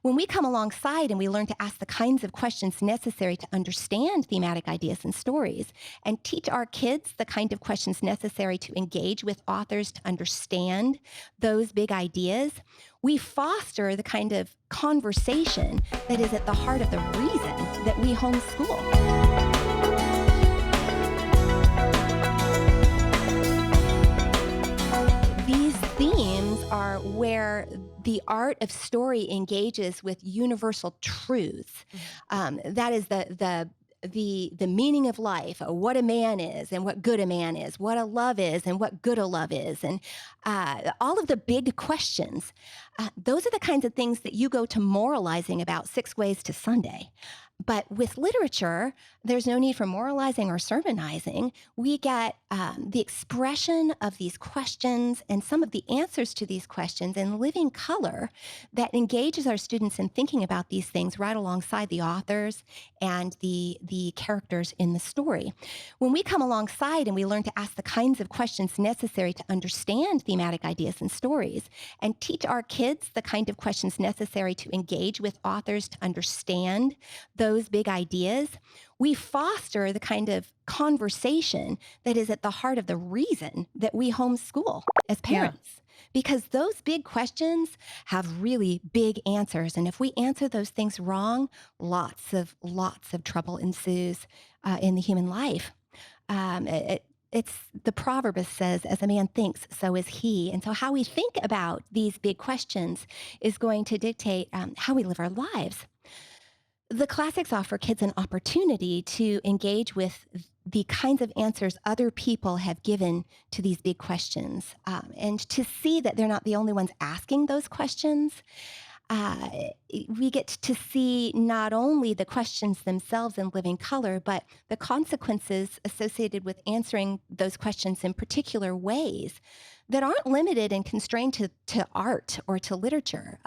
When we come alongside and we learn to ask the kinds of questions necessary to understand thematic ideas and stories, and teach our kids the kind of questions necessary to engage with authors to understand those big ideas, we foster the kind of conversation that is at the heart of the reason that we homeschool. These themes are where the art of story engages with universal truths. That is the meaning of life, what a man is and what good a man is, what a love is and what good a love is, and all of the big questions. Those are the kinds of things that you go to moralizing about 6 ways to Sunday. But with literature, there's no need for moralizing or sermonizing. We get the expression of these questions and some of the answers to these questions in living color that engages our students in thinking about these things right alongside the authors and the characters in the story. When we come alongside and we learn to ask the kinds of questions necessary to understand thematic ideas and stories, and teach our kids the kind of questions necessary to engage with authors to understand those big ideas, we foster the kind of conversation that is at the heart of the reason that we homeschool as Yeah. parents. Because those big questions have really big answers. And if we answer those things wrong, lots of trouble ensues in the human life. It's the proverb says, as a man thinks, so is he. And so how we think about these big questions is going to dictate how we live our lives. The classics offer kids an opportunity to engage with the kinds of answers other people have given to these big questions, and to see that they're not the only ones asking those questions. Uh, we get to see not only the questions themselves in living color, but the consequences associated with answering those questions in particular ways that aren't limited and constrained to art or to literature.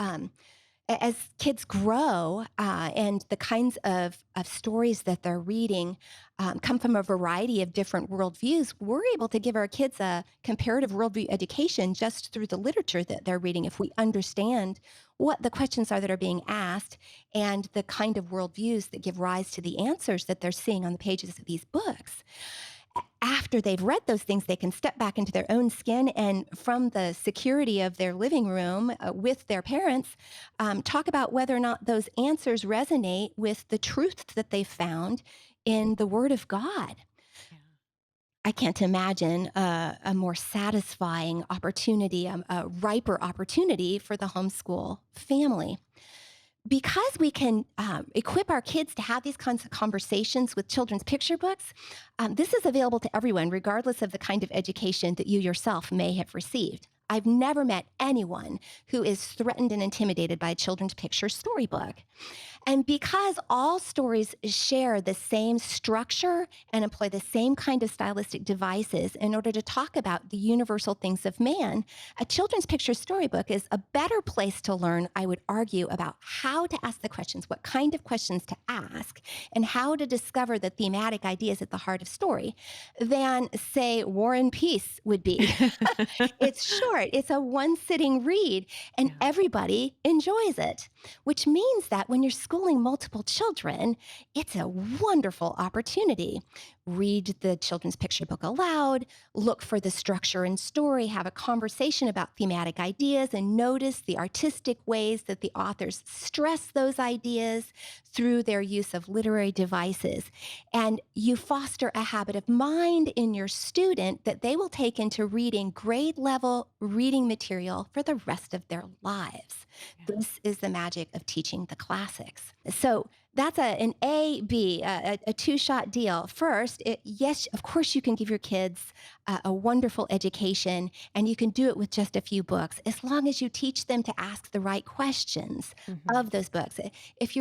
As kids grow and the kinds of stories that they're reading come from a variety of different worldviews, we're able to give our kids a comparative worldview education just through the literature that they're reading if we understand what the questions are that are being asked and the kind of worldviews that give rise to the answers that they're seeing on the pages of these books. After they've read those things, they can step back into their own skin and, from the security of their living room with their parents, talk about whether or not those answers resonate with the truth that they found in the Word of God. Yeah. I can't imagine a more satisfying opportunity, a riper opportunity for the homeschool family. Because we can equip our kids to have these kinds of conversations with children's picture books, this is available to everyone, regardless of the kind of education that you yourself may have received. I've never met anyone who is threatened and intimidated by a children's picture storybook. And because all stories share the same structure and employ the same kind of stylistic devices in order to talk about the universal things of man, a children's picture storybook is a better place to learn, I would argue, about how to ask the questions, what kind of questions to ask, and how to discover the thematic ideas at the heart of story than, say, War and Peace would be. It's short, it's a one sitting read, and Yeah. everybody enjoys it, which means that when you're schooling multiple children, it's a wonderful opportunity. Read the children's picture book aloud, look for the structure and story, have a conversation about thematic ideas, and notice the artistic ways that the authors stress those ideas through their use of literary devices. And you foster a habit of mind in your student that they will take into reading grade level reading material for the rest of their lives. Yeah. This is the magic of teaching the classics. So that's an A, B, a two-shot deal. First, yes, of course, you can give your kids a wonderful education, and you can do it with just a few books, as long as you teach them to ask the right questions Mhm. of those books. If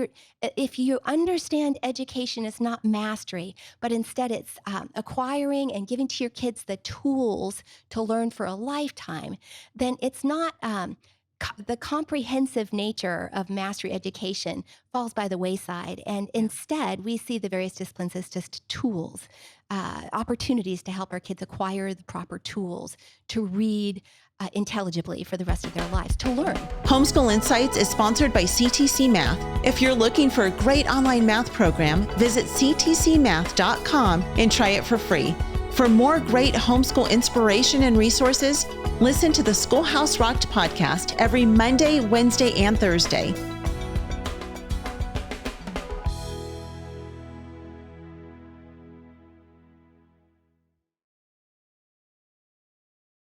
you understand education is not mastery, but instead it's acquiring and giving to your kids the tools to learn for a lifetime, then it's not the comprehensive nature of mastery education falls by the wayside. And Yeah. instead, we see the various disciplines as just tools, opportunities to help our kids acquire the proper tools to read intelligibly for the rest of their lives, to learn. Homeschool Insights is sponsored by CTC Math. If you're looking for a great online math program, visit ctcmath.com and try it for free. For more great homeschool inspiration and resources, listen to the Schoolhouse Rocked podcast every Monday, Wednesday, and Thursday.